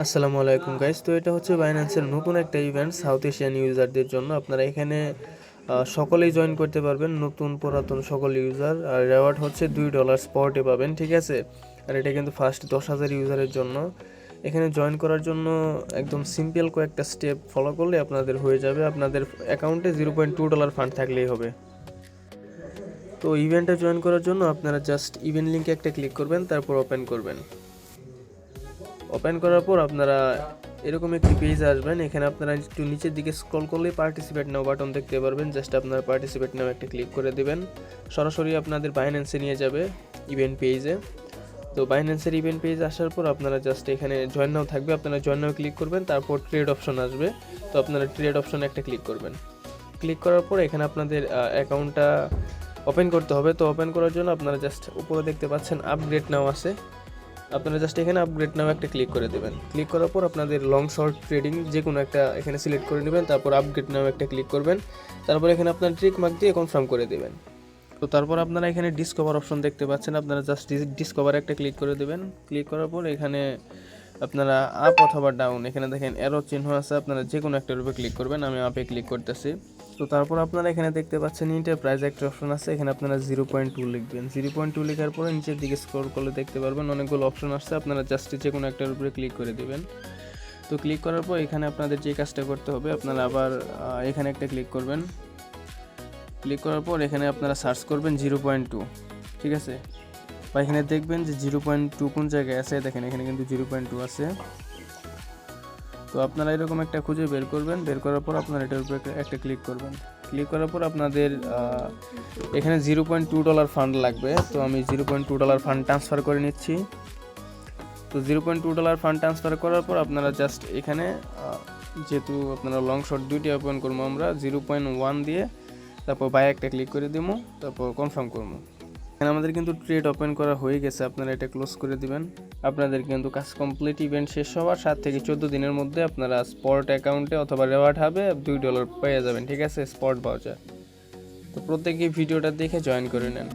আসসালামু আলাইকুম গাইস। তো এটা হচ্ছে বাইন্যান্সের নতুন একটা ইভেন্ট সাউথ এশিয়ান ইউজারদের জন্য। আপনারা এখানে সকলেই জয়েন করতে পারবেন, নতুন পুরাতন সকল ইউজার। আর রেওয়ার্ড হচ্ছে $2 স্পটে পাবেন, ঠিক আছে। আর এটা কিন্তু ফার্স্ট 10,000 ইউজারের জন্য। এখানে জয়েন করার জন্য একদম সিম্পল কয়েকটা স্টেপ ফলো করলে আপনাদের হয়ে যাবে। আপনাদের অ্যাকাউন্টে $0.2 ফান্ড থাকলেই হবে। তো ইভেন্টে জয়েন করার জন্য আপনারা জাস্ট ইভেন্ট লিঙ্কে একটা ক্লিক করবেন, তারপর ওপেন করবেন। ওপেন করার পর আপনারা এরকম একটি পেজ আসবেন। এখানে আপনারা একটু নিচের দিকে স্ক্রল করলেই পার্টিসিপেট নাও বাটন দেখতে পারবেন। জাস্ট আপনারা পার্টিসিপেট নাও একটা ক্লিক করে দেবেন, সরাসরি আপনাদের বাইন্যান্সে নিয়ে যাবে ইভেন্ট পেজে। তো বাইন্যান্সের ইভেন্ট পেজ আসার পর আপনারা জাস্ট এখানে জয়েন নাও থাকবে, আপনারা জয়েন নাও ক্লিক করবেন, তারপর ট্রেড অপশন আসবে। তো আপনারা ট্রেড অপশনে একটা ক্লিক করবেন। ক্লিক করার পর এখানে আপনাদের অ্যাকাউন্টটা ওপেন করতে হবে। তো ওপেন করার জন্য আপনারা জাস্ট উপরে দেখতে পাচ্ছেন আপগ্রেড নাও আছে, আপনারা জাস্ট এখানে আপগ্রেড নাও একটা ক্লিক করে দেবেন। ক্লিক করার পর আপনাদের লং শর্ট ট্রেডিং যে কোনো একটা এখানে সিলেক্ট করে নেবেন, তারপর আপগ্রেড নাও একটা ক্লিক করবেন, তারপর এখানে আপনার ট্রিক মার্ক দিয়ে কনফার্ম করে দেবেন। তো তারপর আপনারা এখানে ডিসকভার অপশন দেখতে পাচ্ছেন, আপনারা জাস্ট ডিসকভার একটা ক্লিক করে দেবেন। ক্লিক করার পর এখানে আপনারা আপ অথবা ডাউন এখানে দেখেন অ্যারো চিহ্ন আছে, আপনারা যে কোনো একটার উপরে ক্লিক করবেন। আমি আপে ক্লিক করতেছি। তো তারপর আপনারা এখানে দেখতে পাচ্ছেন ইন্টারপ্রাইজ একটা অপশন আছে, এখানে আপনারা 0.2 লিখবেন। 0.2 লেখার পরে নিচের দিকে স্ক্রল করলে দেখতে পারবেন অনেকগুলো অপশন আসছে, আপনারা জাস্ট যে কোনো একটার উপরে ক্লিক করে দেবেন। তো ক্লিক করার পর এখানে আপনাদের যে কাজটা করতে হবে, আপনারা আবার এখানে একটা ক্লিক করবেন। ক্লিক করার পর এখানে আপনারা সার্চ করবেন 0.2, ঠিক আছে। বা এখানে দেখবেন যে 0.2 কোন জায়গায় আছে, দেখেন এখানে কিন্তু 0.2 আছে। তো আপনারা এরকম একটা খুঁজে বের করবেন, বের করার পর আপনারা এটার উপরে একটা ক্লিক করবেন। ক্লিক করার পর আপনাদের এখানে $0.2 ফান্ড লাগবে। তো আমি $0.2 ফান্ড ট্রান্সফার করে নিচ্ছি। তো $0.2 ফান্ড ট্রান্সফার করার পর আপনারা জাস্ট এখানে যেহেতু আপনারা লং শর্ট দুইটি ওপেন করবো, আমরা 0.1 দিয়ে তারপর বাই একটা ক্লিক করে দেবো, তারপর কনফার্ম করবো। এখানে আমাদের কিন্তু ট্রেড ওপেন করা হয়ে গেছে, আপনারা এটা ক্লোজ করে দিবেন। আপনাদের কিন্তু কাজ কমপ্লিট। ইভেন্ট শেষ হওয়ার 7 থেকে 14 দিনের মধ্যে আপনারা স্পট অ্যাকাউন্টে অথবা রেওয়ার্ড হবে $2 পেয়ে যাবেন, ঠিক আছে, স্পট ভাউচার। তো প্রত্যেকেই ভিডিওটা দেখে জয়েন করে নেন।